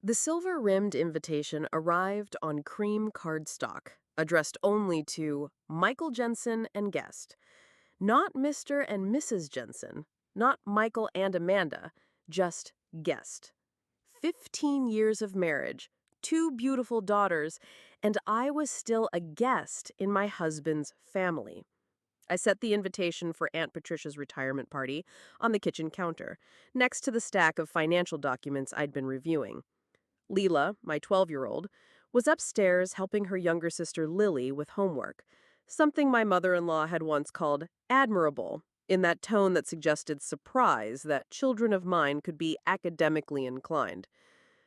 The silver-rimmed invitation arrived on cream cardstock, addressed only to Michael Jensen and guest. Not Mr. and Mrs. Jensen, not Michael and Amanda, just guest. 15 years of marriage, two beautiful daughters, and I was still a guest in my husband's family. I set the invitation for Aunt Patricia's retirement party on the kitchen counter, next to the stack of financial documents I'd been reviewing. Leela, my 12-year-old, was upstairs helping her younger sister Lily with homework, something my mother-in-law had once called admirable, in that tone that suggested surprise that children of mine could be academically inclined.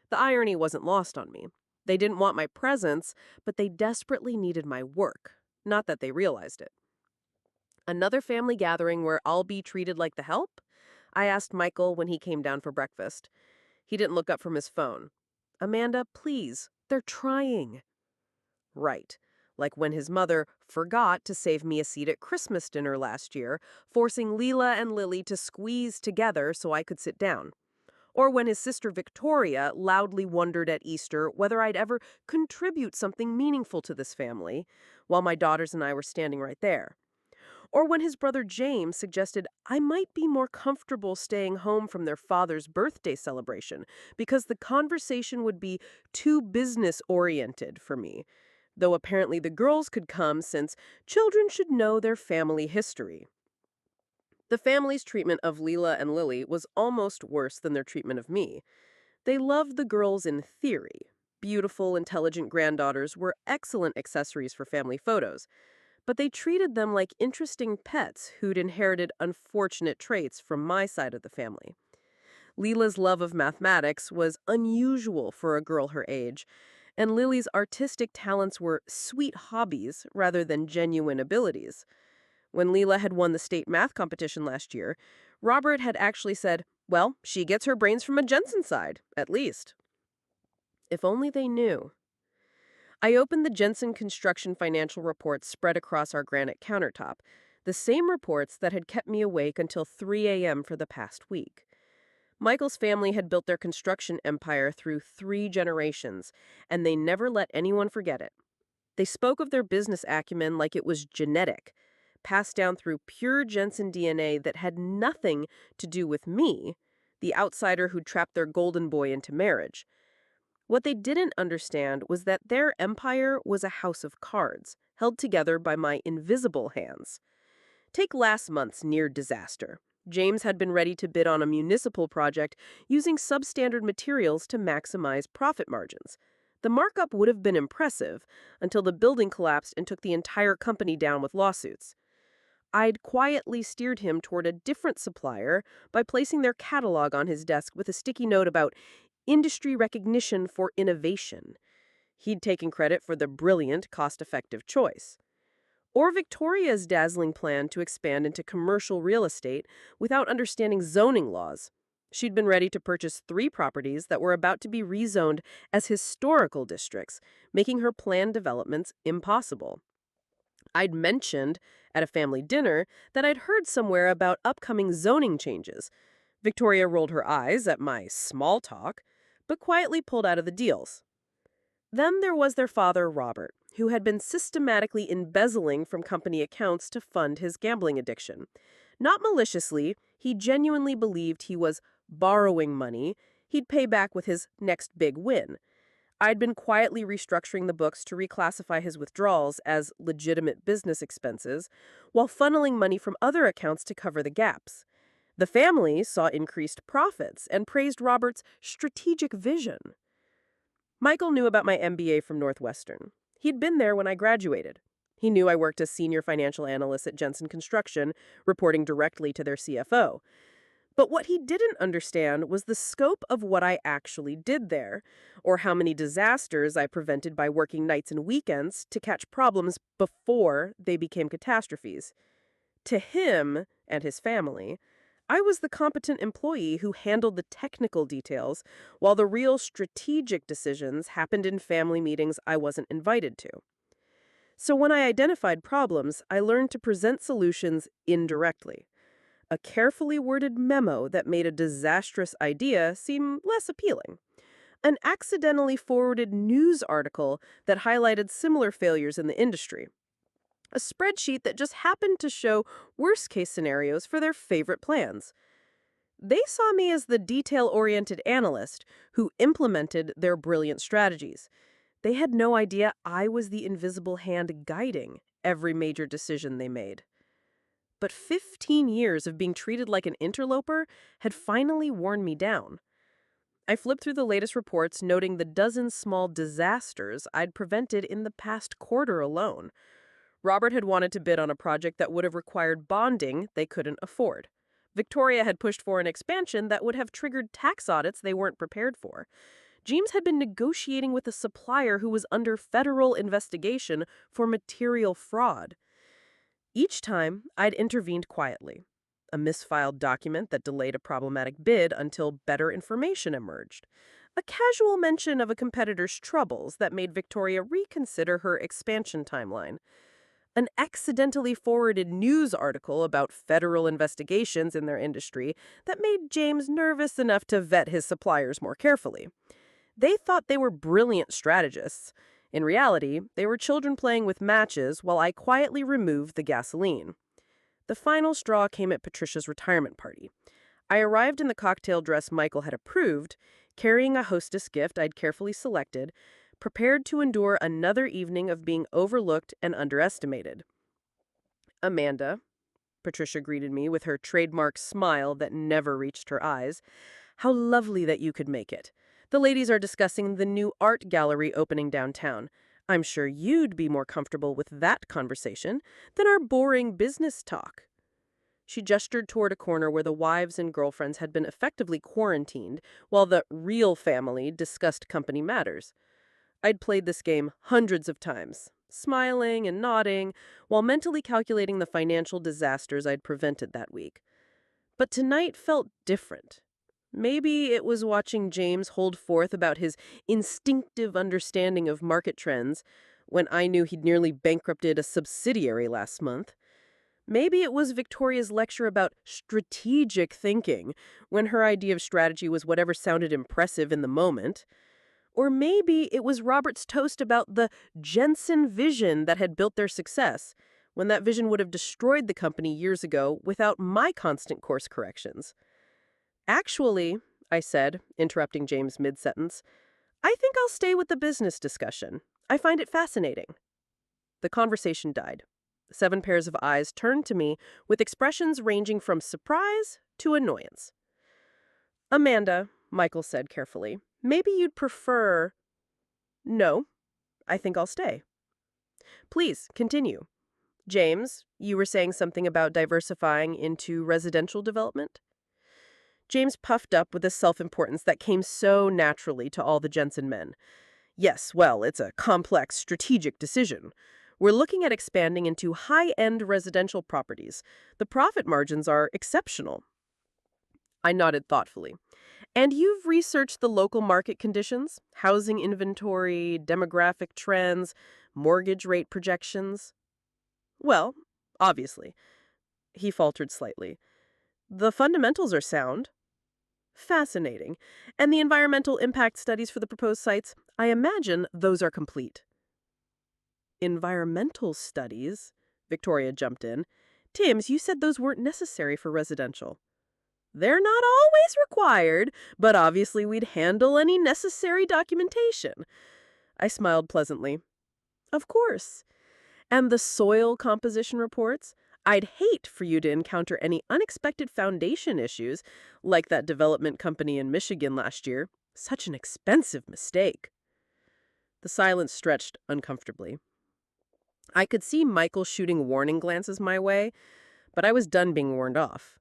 The irony wasn't lost on me. They didn't want my presence, but they desperately needed my work. Not that they realized it. Another family gathering where I'll be treated like the help? I asked Michael when he came down for breakfast. He didn't look up from his phone. Amanda, please, they're trying. Right. Like when his mother forgot to save me a seat at Christmas dinner last year, forcing Leela and Lily to squeeze together so I could sit down. Or when his sister Victoria loudly wondered at Easter whether I'd ever contribute something meaningful to this family, while my daughters and I were standing right there. Or when his brother James suggested I might be more comfortable staying home from their father's birthday celebration because the conversation would be too business-oriented for me, though apparently the girls could come since children should know their family history. The family's treatment of Leela and Lily was almost worse than their treatment of me. They loved the girls in theory. Beautiful, intelligent granddaughters were excellent accessories for family photos, but they treated them like interesting pets who'd inherited unfortunate traits from my side of the family. Leela's love of mathematics was unusual for a girl her age, and Lily's artistic talents were sweet hobbies rather than genuine abilities. When Leela had won the state math competition last year, Robert had actually said, well, she gets her brains from a Jensen side, at least. If only they knew. I opened the Jensen construction financial reports spread across our granite countertop, the same reports that had kept me awake until 3 a.m. for the past week. Michael's family had built their construction empire through 3 generations, and they never let anyone forget it. They spoke of their business acumen like it was genetic, passed down through pure Jensen DNA that had nothing to do with me, the outsider who'd trapped their golden boy into marriage. What they didn't understand was that their empire was a house of cards, held together by my invisible hands. Take last month's near disaster. James had been ready to bid on a municipal project using substandard materials to maximize profit margins. The markup would have been impressive until the building collapsed and took the entire company down with lawsuits. I'd quietly steered him toward a different supplier by placing their catalog on his desk with a sticky note about industry recognition for innovation. He'd taken credit for the brilliant, cost-effective choice. Or Victoria's dazzling plan to expand into commercial real estate without understanding zoning laws. She'd been ready to purchase 3 properties that were about to be rezoned as historical districts, making her planned developments impossible. I'd mentioned at a family dinner that I'd heard somewhere about upcoming zoning changes. Victoria rolled her eyes at my small talk, but quietly pulled out of the deals. Then there was their father, Robert, who had been systematically embezzling from company accounts to fund his gambling addiction. Not maliciously, he genuinely believed he was borrowing money he'd pay back with his next big win. I'd been quietly restructuring the books to reclassify his withdrawals as legitimate business expenses, while funneling money from other accounts to cover the gaps. The family saw increased profits and praised Robert's strategic vision. Michael knew about my MBA from Northwestern. He'd been there when I graduated. He knew I worked as senior financial analyst at Jensen Construction, reporting directly to their CFO. But what he didn't understand was the scope of what I actually did there, or how many disasters I prevented by working nights and weekends to catch problems before they became catastrophes. To him and his family, I was the competent employee who handled the technical details, while the real strategic decisions happened in family meetings I wasn't invited to. So when I identified problems, I learned to present solutions indirectly. A carefully worded memo that made a disastrous idea seem less appealing. An accidentally forwarded news article that highlighted similar failures in the industry. A spreadsheet that just happened to show worst-case scenarios for their favorite plans. They saw me as the detail-oriented analyst who implemented their brilliant strategies. They had no idea I was the invisible hand guiding every major decision they made. But 15 years of being treated like an interloper had finally worn me down. I flipped through the latest reports, noting the dozen small disasters I'd prevented in the past quarter alone. Robert had wanted to bid on a project that would have required bonding they couldn't afford. Victoria had pushed for an expansion that would have triggered tax audits they weren't prepared for. James had been negotiating with a supplier who was under federal investigation for material fraud. Each time, I'd intervened quietly. A misfiled document that delayed a problematic bid until better information emerged. A casual mention of a competitor's troubles that made Victoria reconsider her expansion timeline. An accidentally forwarded news article about federal investigations in their industry that made James nervous enough to vet his suppliers more carefully. They thought they were brilliant strategists. In reality, they were children playing with matches while I quietly removed the gasoline. The final straw came at Patricia's retirement party. I arrived in the cocktail dress Michael had approved, carrying a hostess gift I'd carefully selected, prepared to endure another evening of being overlooked and underestimated. "Amanda," Patricia greeted me with her trademark smile that never reached her eyes, "how lovely that you could make it. The ladies are discussing the new art gallery opening downtown. I'm sure you'd be more comfortable with that conversation than our boring business talk." She gestured toward a corner where the wives and girlfriends had been effectively quarantined while the real family discussed company matters. I'd played this game hundreds of times, smiling and nodding, while mentally calculating the financial disasters I'd prevented that week. But tonight felt different. Maybe it was watching James hold forth about his instinctive understanding of market trends when I knew he'd nearly bankrupted a subsidiary last month. Maybe it was Victoria's lecture about strategic thinking when her idea of strategy was whatever sounded impressive in the moment. Or maybe it was Robert's toast about the Jensen vision that had built their success, when that vision would have destroyed the company years ago without my constant course corrections. "Actually," I said, interrupting James mid-sentence, "I think I'll stay with the business discussion. I find it fascinating." The conversation died. 7 pairs of eyes turned to me with expressions ranging from surprise to annoyance. "Amanda," Michael said carefully, "maybe you'd prefer—" "No, I think I'll stay." "Please, continue. James, you were saying something about diversifying into residential development?" James puffed up with a self-importance that came so naturally to all the Jensen men. "Yes, well, it's a complex strategic decision. We're looking at expanding into high-end residential properties. The profit margins are exceptional." I nodded thoughtfully. "And you've researched the local market conditions, housing inventory, demographic trends, mortgage rate projections?" "Well, obviously." He faltered slightly. "The fundamentals are sound." "Fascinating. And the environmental impact studies for the proposed sites, I imagine those are complete." "Environmental studies?" Victoria jumped in. "Tims, you said those weren't necessary for residential." "They're not always required, but obviously we'd handle any necessary documentation." I smiled pleasantly. "Of course. And the soil composition reports? I'd hate for you to encounter any unexpected foundation issues, like that development company in Michigan last year. Such an expensive mistake." The silence stretched uncomfortably. I could see Michael shooting warning glances my way, but I was done being warned off.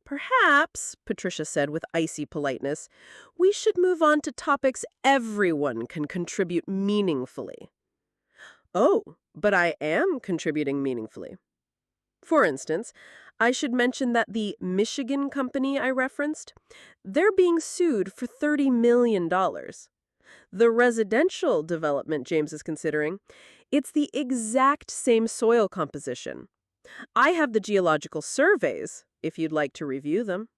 "Perhaps," Patricia said with icy politeness, "we should move on to topics everyone can contribute meaningfully." "Oh, but I am contributing meaningfully." "For instance, I should mention that the Michigan company I referenced, they're being sued for $30 million. The residential development James is considering, it's the exact same soil composition. I have the geological surveys, if you'd like to review them."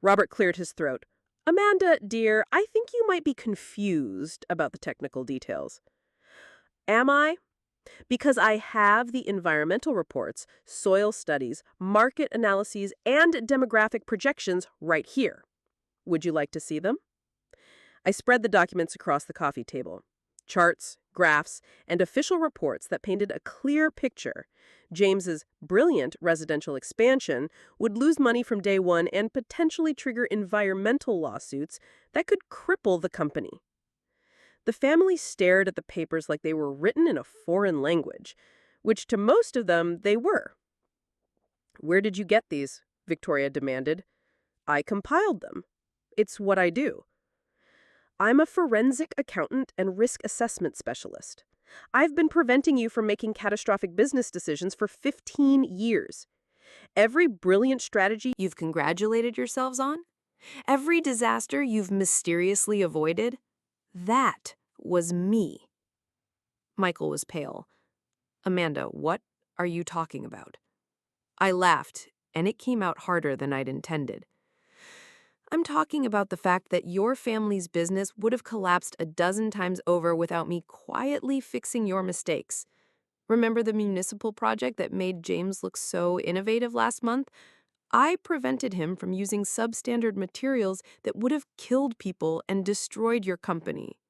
Robert cleared his throat. Amanda, dear, I think you might be confused about the technical details. Am I? Because I have the environmental reports, soil studies, market analyses, and demographic projections right here. Would you like to see them? I spread the documents across the coffee table. Charts, graphs, and official reports that painted a clear picture. James's brilliant residential expansion would lose money from day one and potentially trigger environmental lawsuits that could cripple the company. The family stared at the papers like they were written in a foreign language, which to most of them they were. "Where did you get these?" Victoria demanded. "I compiled them. It's what I do. I'm a forensic accountant and risk assessment specialist. I've been preventing you from making catastrophic business decisions for 15 years. Every brilliant strategy you've congratulated yourselves on, every disaster you've mysteriously avoided, that was me." Michael was pale. "Amanda, what are you talking about?" I laughed, and it came out harder than I'd intended. "I'm talking about the fact that your family's business would have collapsed a dozen times over without me quietly fixing your mistakes. Remember the municipal project that made James look so innovative last month? I prevented him from using substandard materials that would have killed people and destroyed your company.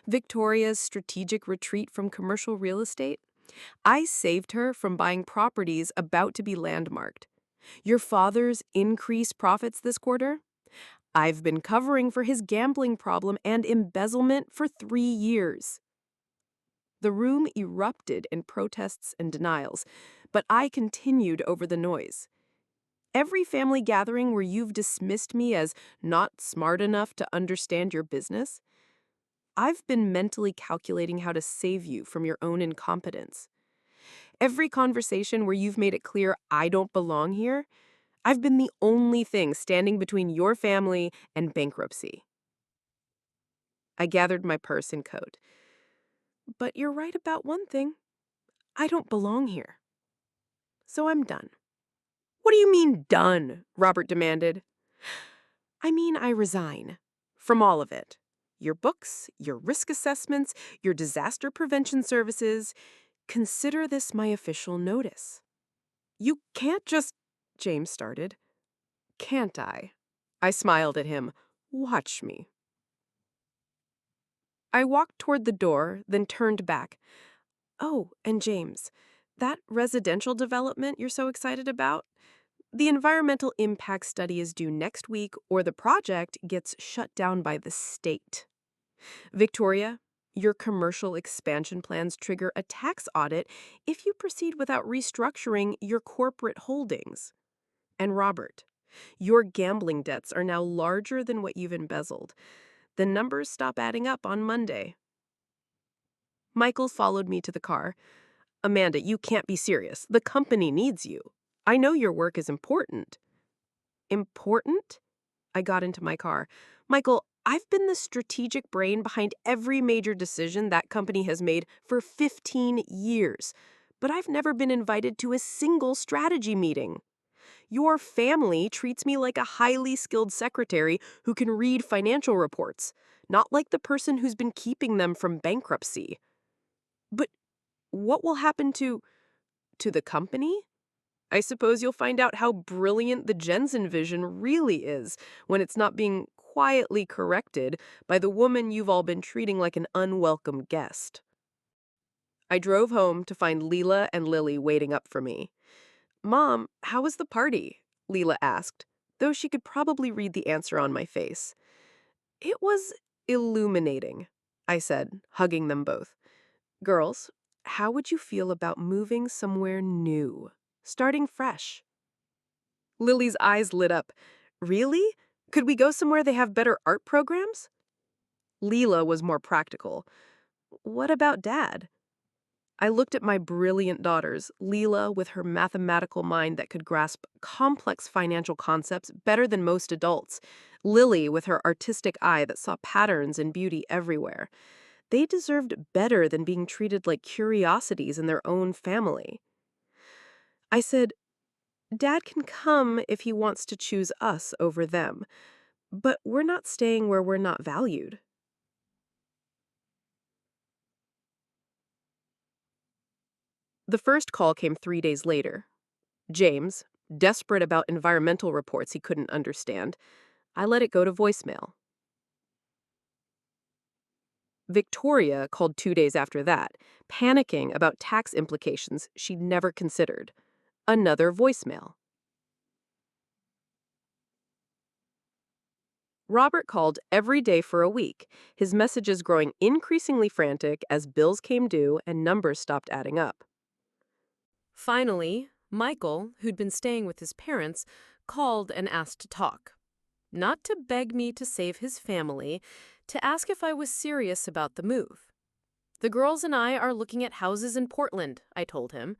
Victoria's strategic retreat from commercial real estate? I saved her from buying properties about to be landmarked. Your father's increased profits this quarter? I've been covering for his gambling problem and embezzlement for 3 years." The room erupted in protests and denials, but I continued over the noise. "Every family gathering where you've dismissed me as not smart enough to understand your business, I've been mentally calculating how to save you from your own incompetence. Every conversation where you've made it clear I don't belong here, I've been the only thing standing between your family and bankruptcy." I gathered my purse and coat. "But you're right about one thing. I don't belong here. So I'm done." "What do you mean, done?" Robert demanded. "I mean, I resign. From all of it. Your books, your risk assessments, your disaster prevention services. Consider this my official notice." "You can't just," James started. "Can't I?" I smiled at him. "Watch me." I walked toward the door, then turned back. "Oh, and James, that residential development you're so excited about? The environmental impact study is due next week, or the project gets shut down by the state. Victoria, your commercial expansion plans trigger a tax audit if you proceed without restructuring your corporate holdings. And Robert, your gambling debts are now larger than what you've embezzled. The numbers stop adding up on Monday." Michael followed me to the car. "Amanda, you can't be serious. The company needs you. I know your work is important." "Important?" I got into my car. "Michael, I've been the strategic brain behind every major decision that company has made for 15 years, but I've never been invited to a single strategy meeting. Your family treats me like a highly skilled secretary who can read financial reports, not like the person who's been keeping them from bankruptcy." "But what will happen to the company? I suppose you'll find out how brilliant the Jensen vision really is when it's not being quietly corrected by the woman you've all been treating like an unwelcome guest." I drove home to find Leela and Lily waiting up for me. "Mom, how was the party?" Leela asked, though she could probably read the answer on my face. "It was illuminating," I said, hugging them both. "Girls, how would you feel about moving somewhere new? Starting fresh?" Lily's eyes lit up. "Really? Could we go somewhere they have better art programs?" Leela was more practical. "What about Dad?" I looked at my brilliant daughters, Leela with her mathematical mind that could grasp complex financial concepts better than most adults, Lily with her artistic eye that saw patterns and beauty everywhere. They deserved better than being treated like curiosities in their own family. I said, "Dad can come if he wants to choose us over them. But we're not staying where we're not valued. The first call came 3 days later. James, desperate about environmental reports he couldn't understand, I let it go to voicemail. Victoria called 2 days after that, panicking about tax implications she'd never considered. Another voicemail. Robert called every day for a week, his messages growing increasingly frantic as bills came due and numbers stopped adding up. Finally, Michael, who'd been staying with his parents, called and asked to talk. Not to beg me to save his family, to ask if I was serious about the move. The girls and I are looking at houses in Portland, I told him.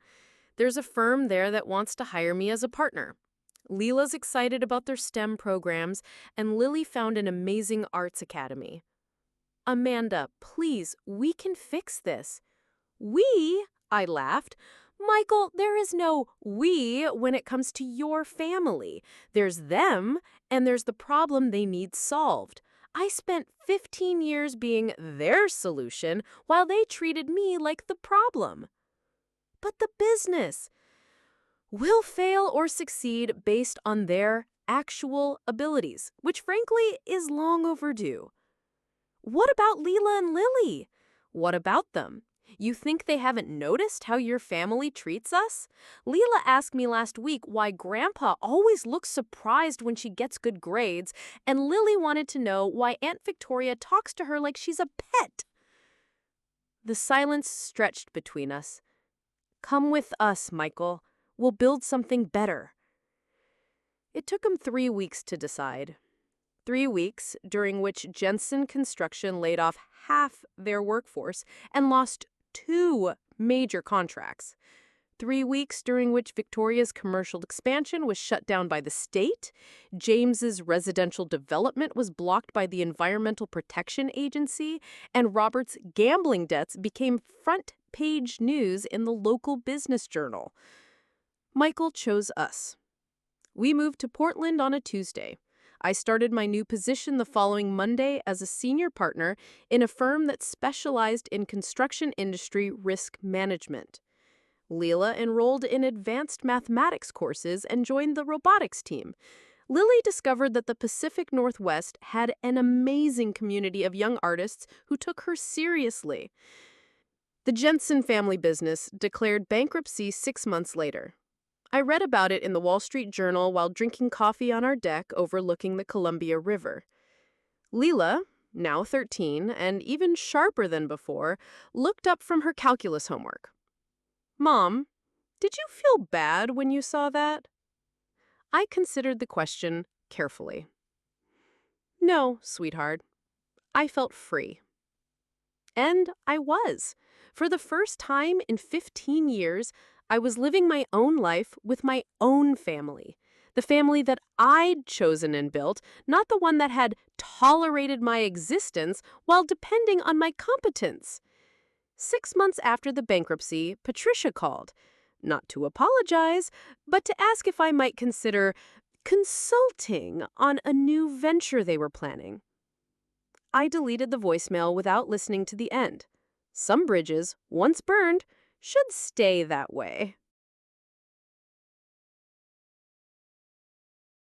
There's a firm there that wants to hire me as a partner. Leela's excited about their STEM programs, and Lily found an amazing arts academy. Amanda, please, we can fix this. We? I laughed. Michael, there is no we when it comes to your family. There's them, and there's the problem they need solved. I spent 15 years being their solution while they treated me like the problem. But the business will fail or succeed based on their actual abilities, which frankly is long overdue. What about Leela and Lily? What about them? You think they haven't noticed how your family treats us? Leela asked me last week why Grandpa always looks surprised when she gets good grades, and Lily wanted to know why Aunt Victoria talks to her like she's a pet. The silence stretched between us. Come with us, Michael. We'll build something better. It took him 3 weeks to decide. 3 weeks during which Jensen Construction laid off half their workforce and lost 2 major contracts. 3 weeks during which Victoria's commercial expansion was shut down by the state, James's residential development was blocked by the Environmental Protection Agency, and Robert's gambling debts became front-page news in the local business journal. Michael chose us. We moved to Portland on a Tuesday. I started my new position the following Monday as a senior partner in a firm that specialized in construction industry risk management. Leela enrolled in advanced mathematics courses and joined the robotics team. Lily discovered that the Pacific Northwest had an amazing community of young artists who took her seriously. The Jensen family business declared bankruptcy 6 months later. I read about it in the Wall Street Journal while drinking coffee on our deck overlooking the Columbia River. Leela, now 13 and even sharper than before, looked up from her calculus homework. Mom, did you feel bad when you saw that? I considered the question carefully. No, sweetheart. I felt free. And I was. For the first time in 15 years, I was living my own life with my own family. The family that I'd chosen and built, not the one that had tolerated my existence while depending on my competence. 6 months after the bankruptcy, Patricia called, not to apologize, but to ask if I might consider consulting on a new venture they were planning. I deleted the voicemail without listening to the end. Some bridges, once burned, should stay that way.